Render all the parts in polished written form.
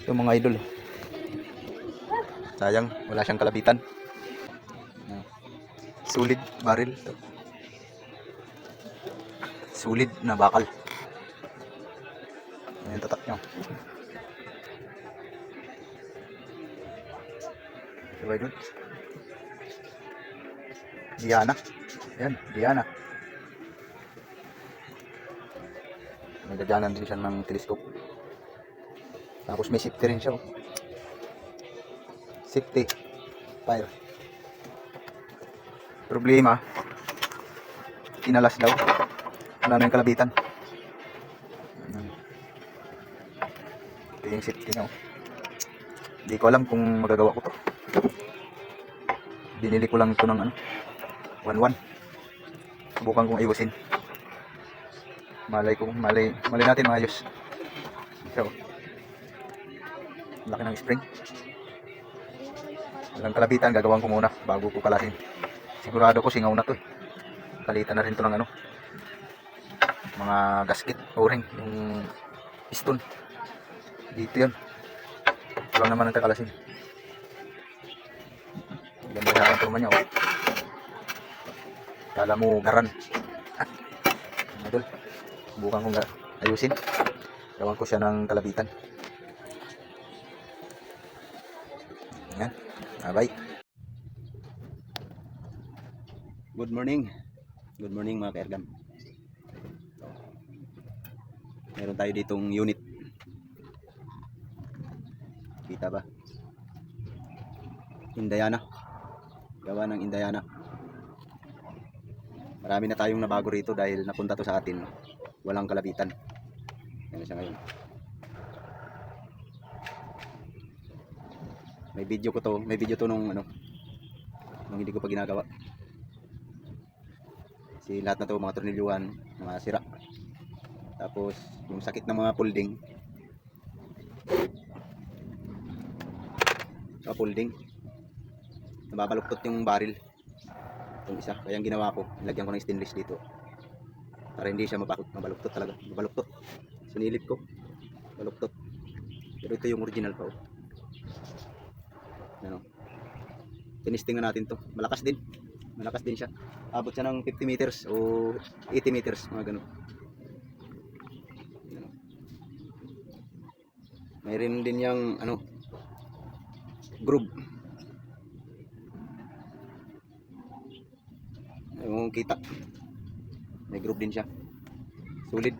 Ito mga idol. Sayang, wala siyang kalabitan. Sulit baril. Sulit na bakal. Ayan tatak niya. Diba idol? Diana. Ayan, Diana. Nagdadyanan din siya ng telescope. Tapos may safety rin siya. Safety. Fire. Problema. Kinalas daw. Wala na yung kalabitan. Ito yung safety niya. Hindi ko alam kung magagawa ko to. Binili ko lang ito ng 1-1. Subukan kong ayusin. Malay natin maayos. So, laki ng spring. Walang kalabitan, gagawin ko muna bago ko kalasin. Sigurado ko singaw na to. Palitan na rin to ng mga gasket, o-ring, yung piston. Dito yun. Ito lang naman ang kakalasin. Ganda sa aking turma niya. Kala mo garan. Idol. Subukan kong ayusin. Gawan ko siya ng kalabitan. Ayan. Bye. Good morning. Good morning mga ka-Ergam. Meron tayo ditong unit. Kita ba? Indayana. Gawa ng Indayana. Marami na tayong nabago rito dahil napunta to sa atin. Walang kalabitan. Yan siya ngayon. May video to nung hindi ko pa ginagawa. Kasi lahat na to mga tornilyuhan, mga sira. Tapos yung sakit ng mga pulding. Pulding. Nababaluktot yung baril. Yung isa, kaya ang ginawa ko, lagyan ko ng stainless dito. Para hindi siya mabaluktot talaga. Mabaluktot. Sinilip ko. Baluktot. Pero ito yung original pa. Tinisting na natin to. Malakas din. Malakas din siya. Abot siya ng 50 meters o 80 meters. Mga ganun. Mayroon din yung groove. Yung kita. May groove din siya. Solid.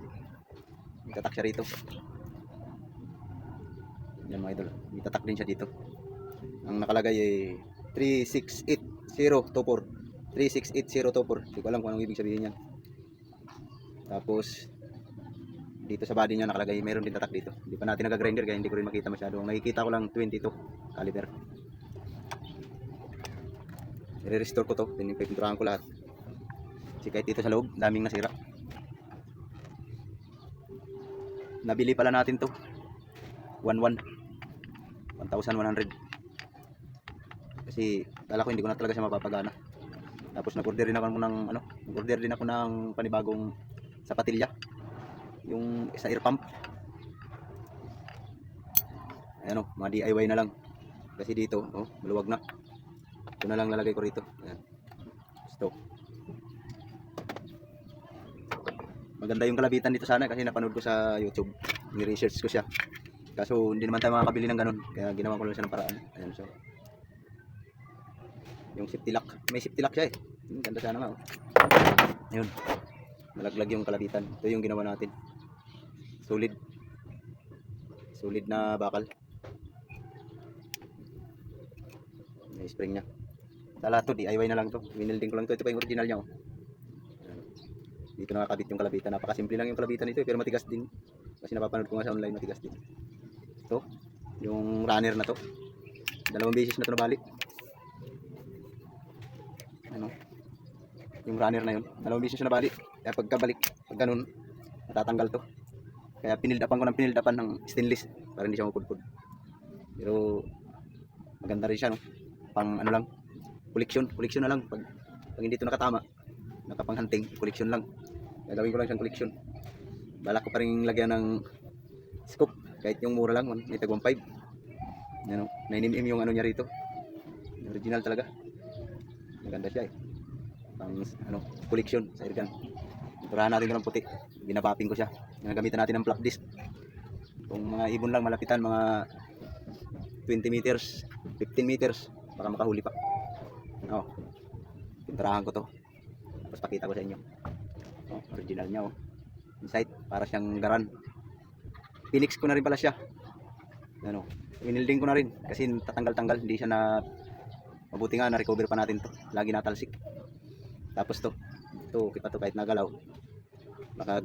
Itatak siya rito. Yan mga idol. Itatak din siya dito. Ang nakalagay ay 368024. 368024. Hindi ko alam kung anong ibig sabihin yan. Tapos dito sa body niya nakalagay, mayroon din tatak dito. Hindi pa natin nag-grinder kaya hindi ko rin makita masyado. Ang nakikita ko lang 22 caliber. I-restore ko to, pinipinturahan ko lahat. Kasi kahit dito sa loob, daming nasira. Nabili pala natin to 1,100. Kasi kala ko hindi ko na talaga siya mapapagana. Tapos nag-order din ako ng panibagong sapatilya. Yung sa air pump. Ayan mga DIY na lang. Kasi dito, maluwag na. Ito na lang lalagay ko rito. Ayan. Gusto. Maganda yung kalabitan dito sana kasi napanood ko sa YouTube. Ni-research ko siya. Kaso hindi naman tayo makakabili ng ganun. Kaya ginawa ko lang siya ng paraan. Ayan, so. Yung safety lock. May safety lock siya eh. Ganda sana nga. Ayun. Malaglag yung kalabitan. Ito yung ginawa natin. Solid. Solid na bakal. May spring niya. Sa lahat to, DIY na lang to. Winilding ko lang to. Ito pa yung original niya. Dito nakakabit yung kalabitan. Napakasimple lang yung kalabitan ito pero matigas din. Kasi napapanood ko nga sa online, matigas din. Ito, yung runner na to. 2 beses na to nabalik. Yung runner na yun. 2 beses na nabalik. Kaya pagkabalik, pag ganun, natatanggal to. Kaya pinildapan ko ng pinildapan ng stainless para hindi siya mapudpud. Pero maganda rin siya, pang lang, collection na lang. Pag hindi ito nakatama, nakapang-hunting, collection lang. Gagawin ko lang siyang collection. Balak ko pa rin lagyan ng scoop Kahit yung mura lang, may tag 1.5. Ano, 9mm yung ano niya rito. Original talaga. Maganda siya eh. Pang ano, collection sa airgun. Turahan natin ito ng puti. Binabaping ko siya. Gagamitan natin ng flap disc. Kung mga ibon lang malapitan, mga 20 meters, 15 meters, baka makahuli pa. Oh, pinturahan ko to. Tapos pakita ko sa inyo. Oh, original niya oh. Inside, para siyang garan. Pinix ko na rin pala siya. Ano, winilding ko na rin kasi tatanggal-tanggal, hindi siya na mabuti nga na-recover pa natin to. Lagi natalsik. Tapos to, kita to kahit nagalaw. Baka